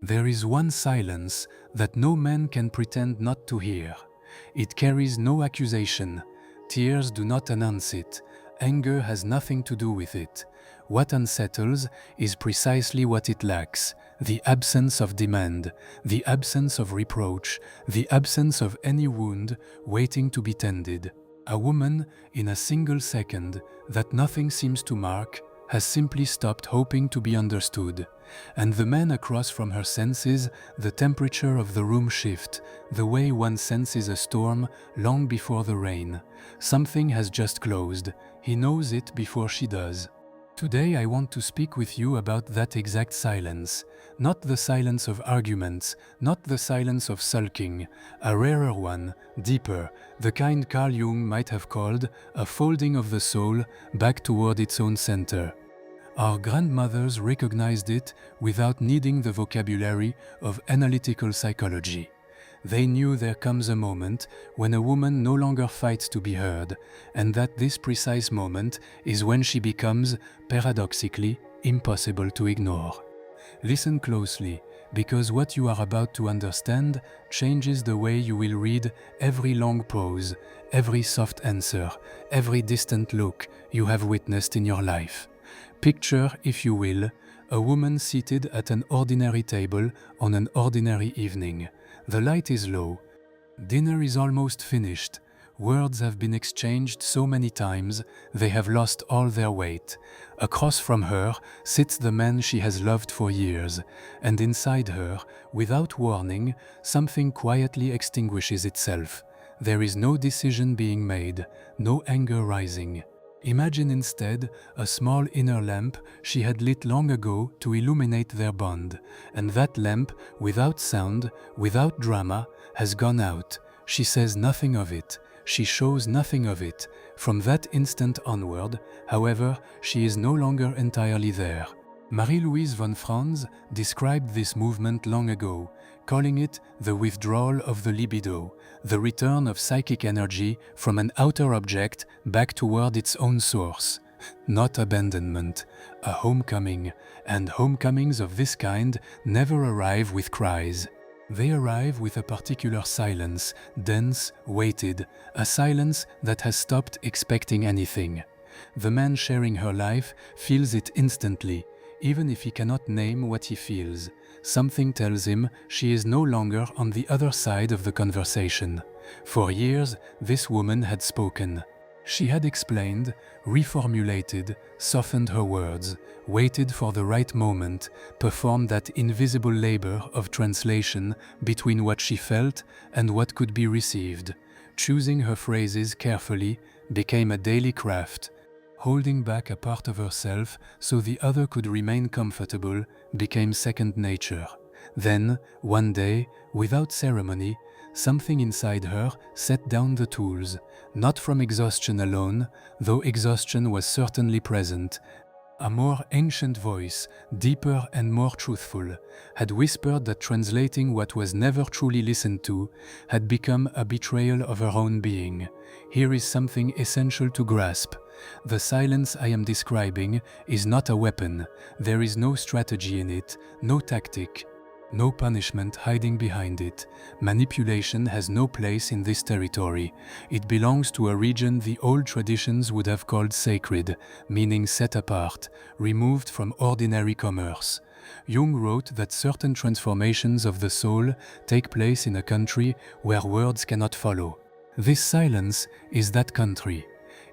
There is one silence that no man can pretend not to hear. It carries no accusation. Tears do not announce it. Anger has nothing to do with it. What unsettles is precisely what it lacks: the absence of demand, the absence of reproach, the absence of any wound waiting to be tended. A woman, in a single second that nothing seems to mark, has simply stopped hoping to be understood. And the man across from her senses the temperature of the room shift, the way one senses a storm long before the rain. Something has just closed. He knows it before she does. Today I want to speak with you about that exact silence. Not the silence of arguments, not the silence of sulking, a rarer one, deeper, the kind Carl Jung might have called a folding of the soul back toward its own center. Our grandmothers recognized it without needing the vocabulary of analytical psychology. They knew there comes a moment when a woman no longer fights to be heard, and that this precise moment is when she becomes, paradoxically, impossible to ignore. Listen closely, because what you are about to understand changes the way you will read every long pause, every soft answer, every distant look you have witnessed in your life. Picture, if you will, a woman seated at an ordinary table on an ordinary evening. The light is low. Dinner is almost finished. Words have been exchanged so many times, they have lost all their weight. Across from her sits the man she has loved for years, and inside her, without warning, something quietly extinguishes itself. There is no decision being made, no anger rising. Imagine instead a small inner lamp she had lit long ago to illuminate their bond, and that lamp, without sound, without drama, has gone out. She says nothing of it. She shows nothing of it. From that instant onward, however, she is no longer entirely there. Marie-Louise von Franz described this movement long ago, calling it the withdrawal of the libido, the return of psychic energy from an outer object back toward its own source. Not abandonment, a homecoming, and homecomings of this kind never arrive with cries. They arrive with a particular silence, dense, weighted, a silence that has stopped expecting anything. The man sharing her life feels it instantly, even if he cannot name what he feels. Something tells him she is no longer on the other side of the conversation. For years, this woman had spoken. She had explained, reformulated, softened her words, waited for the right moment, performed that invisible labor of translation between what she felt and what could be received. Choosing her phrases carefully became a daily craft. Holding back a part of herself so the other could remain comfortable became second nature. Then, one day, without ceremony, something inside her set down the tools, not from exhaustion alone, though exhaustion was certainly present. A more ancient voice, deeper and more truthful, had whispered that translating what was never truly listened to had become a betrayal of her own being. Here is something essential to grasp. The silence I am describing is not a weapon. There is no strategy in it, no tactic, no punishment hiding behind it. Manipulation has no place in this territory. It belongs to a region the old traditions would have called sacred, meaning set apart, removed from ordinary commerce. Jung wrote that certain transformations of the soul take place in a country where words cannot follow. This silence is that country.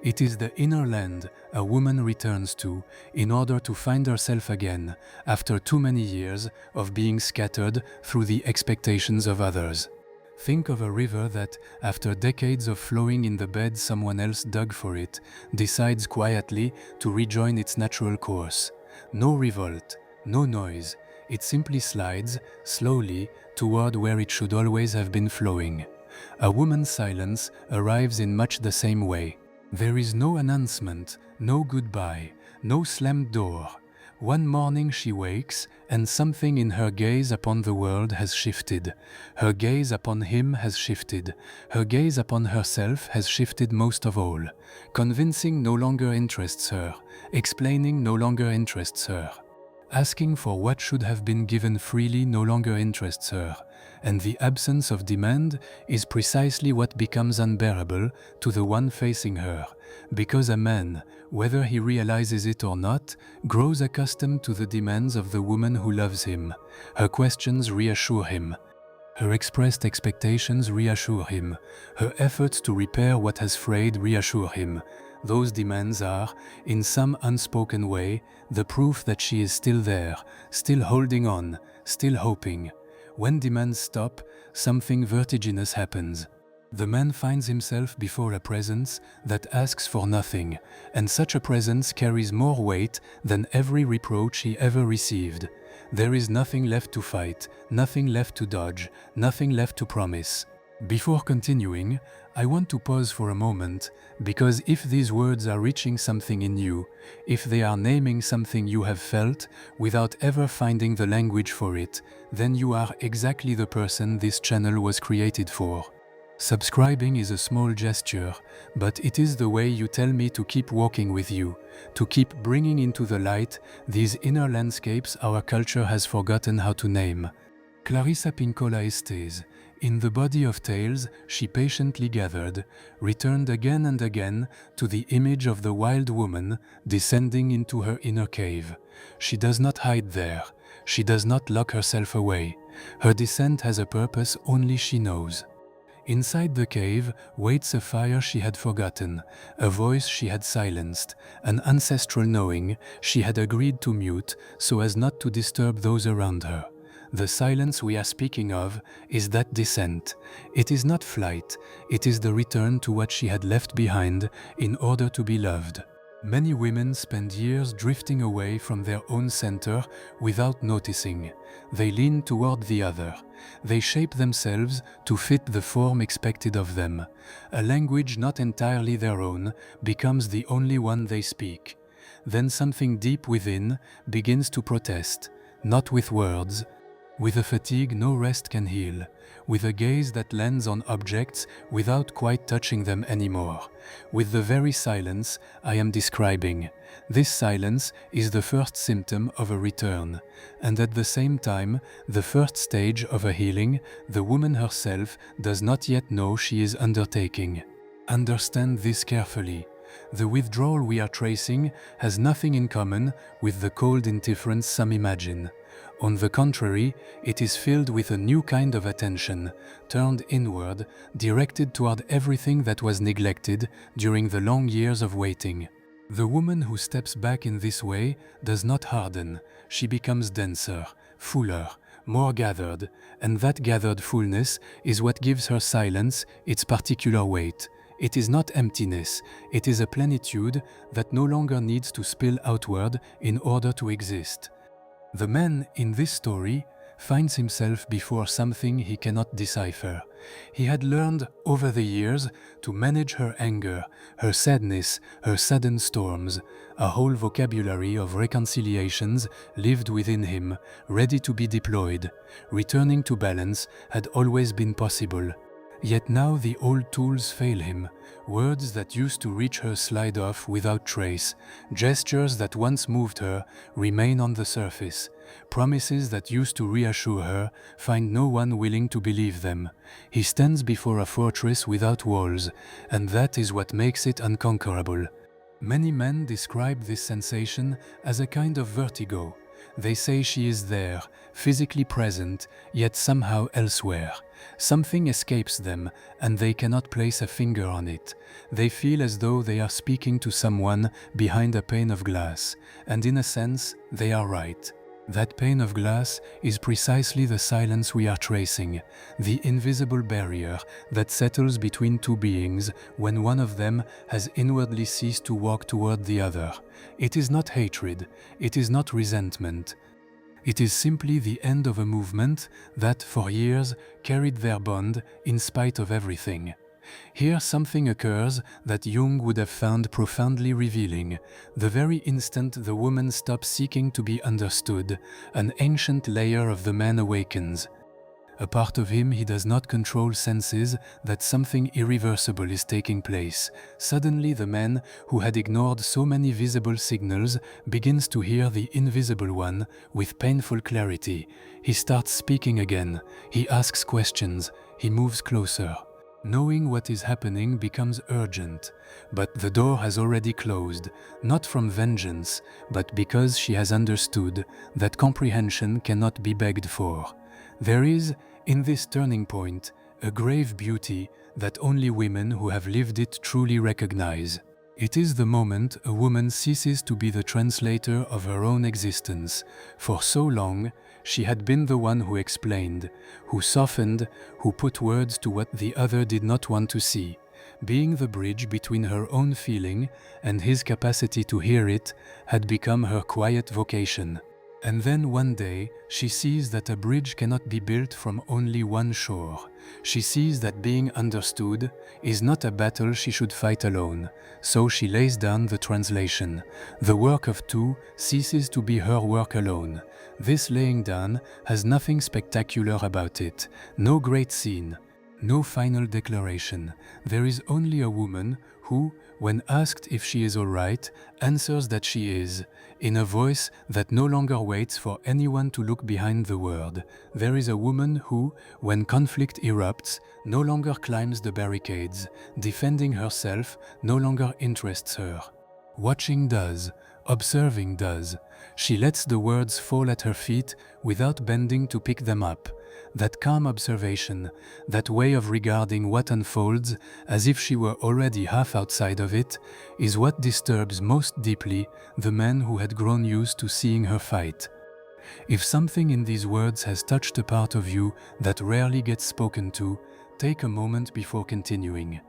It is the inner land a woman returns to in order to find herself again after too many years of being scattered through the expectations of others. Think of a river that, after decades of flowing in the bed someone else dug for it, decides quietly to rejoin its natural course. No revolt, no noise. It simply slides, slowly, toward where it should always have been flowing. A woman's silence arrives in much the same way. There is no announcement, no goodbye, no slammed door. One morning she wakes, and something in her gaze upon the world has shifted. Her gaze upon him has shifted. Her gaze upon herself has shifted most of all. Convincing no longer interests her. Explaining no longer interests her. Asking for what should have been given freely no longer interests her, and the absence of demand is precisely what becomes unbearable to the one facing her, because a man, whether he realizes it or not, grows accustomed to the demands of the woman who loves him. Her questions reassure him. Her expressed expectations reassure him. Her efforts to repair what has frayed reassure him. Those demands are, in some unspoken way, the proof that she is still there, still holding on, still hoping. When demands stop, something vertiginous happens. The man finds himself before a presence that asks for nothing, and such a presence carries more weight than every reproach he ever received. There is nothing left to fight, nothing left to dodge, nothing left to promise. Before continuing, I want to pause for a moment, because if these words are reaching something in you, if they are naming something you have felt without ever finding the language for it, then you are exactly the person this channel was created for. Subscribing is a small gesture, but it is the way you tell me to keep walking with you, to keep bringing into the light these inner landscapes our culture has forgotten how to name. Clarissa Pinkola Estes, in the body of tales she patiently gathered, returned again and again to the image of the wild woman descending into her inner cave. She does not hide there. She does not lock herself away. Her descent has a purpose only she knows. Inside the cave waits a fire she had forgotten, a voice she had silenced, an ancestral knowing she had agreed to mute so as not to disturb those around her. The silence we are speaking of is that descent. It is not flight, it is the return to what she had left behind in order to be loved. Many women spend years drifting away from their own center without noticing. They lean toward the other. They shape themselves to fit the form expected of them. A language not entirely their own becomes the only one they speak. Then something deep within begins to protest, not with words. With a fatigue no rest can heal, with a gaze that lands on objects without quite touching them anymore, with the very silence I am describing. This silence is the first symptom of a return, and at the same time, the first stage of a healing the woman herself does not yet know she is undertaking. Understand this carefully. The withdrawal we are tracing has nothing in common with the cold indifference some imagine. On the contrary, it is filled with a new kind of attention, turned inward, directed toward everything that was neglected during the long years of waiting. The woman who steps back in this way does not harden. She becomes denser, fuller, more gathered, and that gathered fullness is what gives her silence its particular weight. It is not emptiness, it is a plenitude that no longer needs to spill outward in order to exist. The man in this story finds himself before something he cannot decipher. He had learned over the years to manage her anger, her sadness, her sudden storms. A whole vocabulary of reconciliations lived within him, ready to be deployed. Returning to balance had always been possible. Yet now the old tools fail him. Words that used to reach her slide off without trace. Gestures that once moved her remain on the surface. Promises that used to reassure her find no one willing to believe them. He stands before a fortress without walls, and that is what makes it unconquerable. Many men describe this sensation as a kind of vertigo. They say she is there, physically present, yet somehow elsewhere. Something escapes them, and they cannot place a finger on it. They feel as though they are speaking to someone behind a pane of glass, and in a sense, they are right. That pane of glass is precisely the silence we are tracing, the invisible barrier that settles between two beings when one of them has inwardly ceased to walk toward the other. It is not hatred, it is not resentment. It is simply the end of a movement that, for years, carried their bond in spite of everything. Here something occurs that Jung would have found profoundly revealing. The very instant the woman stops seeking to be understood, an ancient layer of the man awakens. A part of him he does not control senses that something irreversible is taking place. Suddenly the man who had ignored so many visible signals begins to hear the invisible one with painful clarity. He starts speaking again. He asks questions. He moves closer. Knowing what is happening becomes urgent, but the door has already closed, not from vengeance, but because she has understood that comprehension cannot be begged for. There is, in this turning point, a grave beauty that only women who have lived it truly recognize. It is the moment a woman ceases to be the translator of her own existence. For so long, she had been the one who explained, who softened, who put words to what the other did not want to see. Being the bridge between her own feeling and his capacity to hear it had become her quiet vocation. And then one day, she sees that a bridge cannot be built from only one shore. She sees that being understood is not a battle she should fight alone, so she lays down the translation. The work of two ceases to be her work alone. This laying down has nothing spectacular about it, no great scene, no final declaration. There is only a woman who, when asked if she is all right, answers that she is, in a voice that no longer waits for anyone to look behind the word. There is a woman who, when conflict erupts, no longer climbs the barricades. Defending herself no longer interests her. Watching does, observing does. She lets the words fall at her feet without bending to pick them up. That calm observation, that way of regarding what unfolds as if she were already half outside of it, is what disturbs most deeply the man who had grown used to seeing her fight. If something in these words has touched a part of you that rarely gets spoken to, take a moment before continuing.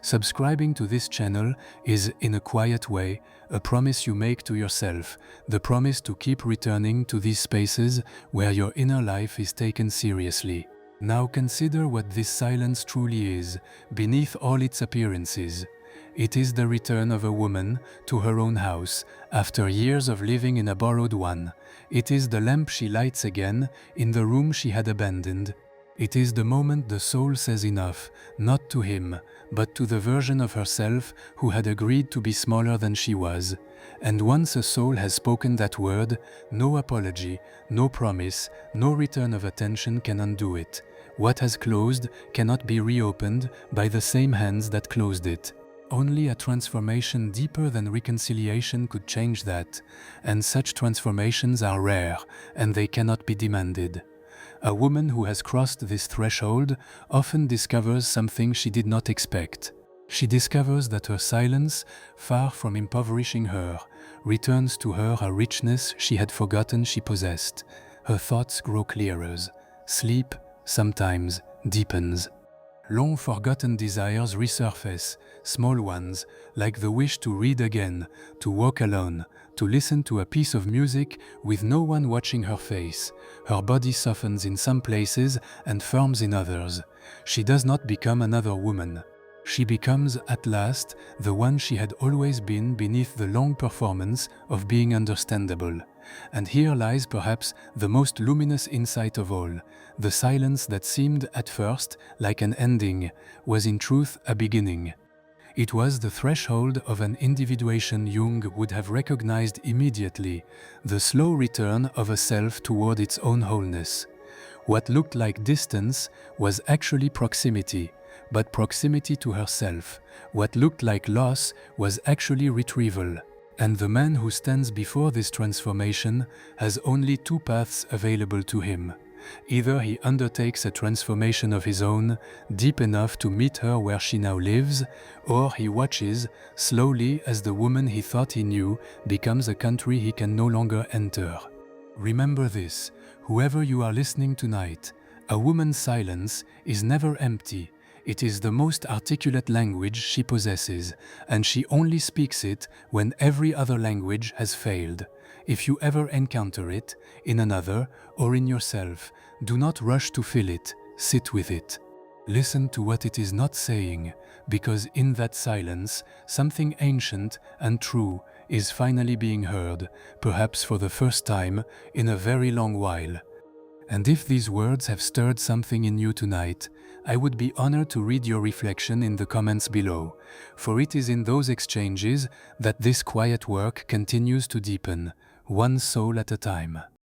Subscribing to this channel is, in a quiet way, a promise you make to yourself, the promise to keep returning to these spaces where your inner life is taken seriously. Now consider what this silence truly is, beneath all its appearances. It is the return of a woman to her own house, after years of living in a borrowed one. It is the lamp she lights again in the room she had abandoned. It is the moment the soul says enough, not to him, but to the version of herself who had agreed to be smaller than she was. And once a soul has spoken that word, no apology, no promise, no return of attention can undo it. What has closed cannot be reopened by the same hands that closed it. Only a transformation deeper than reconciliation could change that, and such transformations are rare, and they cannot be demanded. A woman who has crossed this threshold often discovers something she did not expect. She discovers that her silence, far from impoverishing her, returns to her a richness she had forgotten she possessed. Her thoughts grow clearer. Sleep, sometimes, deepens. Long-forgotten desires resurface, small ones, like the wish to read again, to walk alone, to listen to a piece of music with no one watching her face. Her body softens in some places and firms in others. She does not become another woman. She becomes, at last, the one she had always been beneath the long performance of being understandable. And here lies perhaps the most luminous insight of all. The silence that seemed at first like an ending was in truth a beginning. It was the threshold of an individuation Jung would have recognized immediately, the slow return of a self toward its own wholeness. What looked like distance was actually proximity, but proximity to herself. What looked like loss was actually retrieval. And the man who stands before this transformation has only two paths available to him. Either he undertakes a transformation of his own, deep enough to meet her where she now lives, or he watches, slowly, as the woman he thought he knew becomes a country he can no longer enter. Remember this, whoever you are listening tonight, a woman's silence is never empty. It is the most articulate language she possesses, and she only speaks it when every other language has failed. If you ever encounter it, in another or in yourself, do not rush to fill it, sit with it. Listen to what it is not saying, because in that silence, something ancient and true is finally being heard, perhaps for the first time in a very long while. And if these words have stirred something in you tonight, I would be honored to read your reflection in the comments below, for it is in those exchanges that this quiet work continues to deepen, one soul at a time.